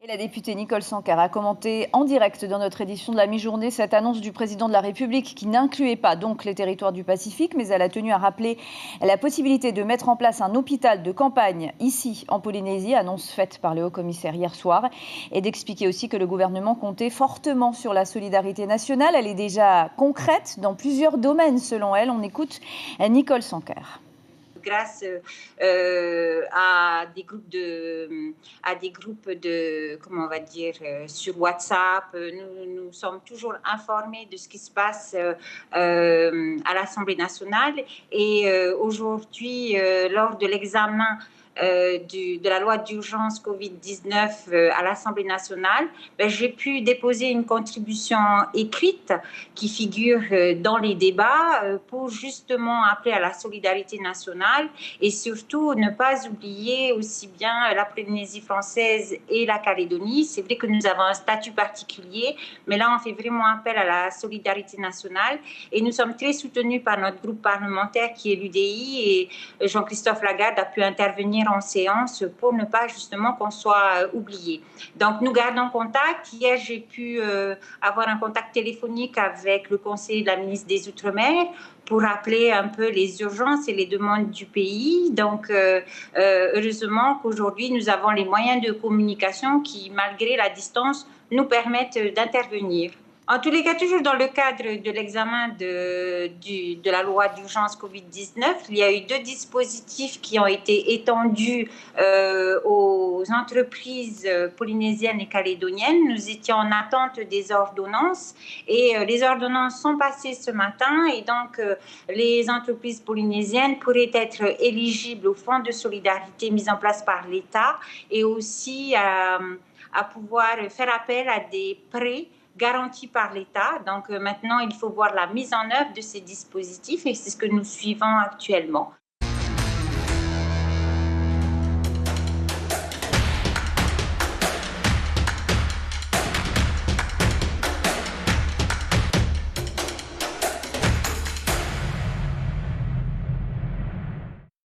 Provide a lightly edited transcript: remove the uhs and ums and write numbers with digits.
La députée Nicole Sanquer a commenté en direct dans notre édition de la mi-journée cette annonce du président de la République qui n'incluait pas donc les territoires du Pacifique, mais elle a tenu à rappeler la possibilité de mettre en place un hôpital de campagne ici en Polynésie, annonce faite par le haut-commissaire hier soir, et d'expliquer aussi que le gouvernement comptait fortement sur la solidarité nationale. Elle est déjà concrète dans plusieurs domaines selon elle. On écoute Nicole Sanquer. Grâce à des groupes de comment on va dire sur WhatsApp, nous sommes toujours informés de ce qui se passe à l'Assemblée nationale et aujourd'hui lors de l'examen de la loi d'urgence Covid-19 à l'Assemblée nationale, j'ai pu déposer une contribution écrite qui figure dans les débats pour justement appeler à la solidarité nationale et surtout ne pas oublier aussi bien la Polynésie française et la Calédonie. C'est vrai que nous avons un statut particulier, mais là on fait vraiment appel à la solidarité nationale et nous sommes très soutenus par notre groupe parlementaire qui est l'UDI et Jean-Christophe Lagarde a pu intervenir en séance pour ne pas justement qu'on soit oublié. Donc nous gardons contact. Hier j'ai pu avoir un contact téléphonique avec le conseiller de la ministre des Outre-mer pour rappeler un peu les urgences et les demandes du pays. Donc heureusement qu'aujourd'hui nous avons les moyens de communication qui, malgré la distance, nous permettent d'intervenir. En tous les cas, toujours dans le cadre de l'examen de la loi d'urgence Covid-19, il y a eu 2 dispositifs qui ont été étendus aux entreprises polynésiennes et calédoniennes. Nous étions en attente des ordonnances et les ordonnances sont passées ce matin et donc les entreprises polynésiennes pourraient être éligibles au fonds de solidarité mis en place par l'État et aussi à pouvoir faire appel à des prêts garantie par l'État. Donc maintenant, il faut voir la mise en œuvre de ces dispositifs et c'est ce que nous suivons actuellement.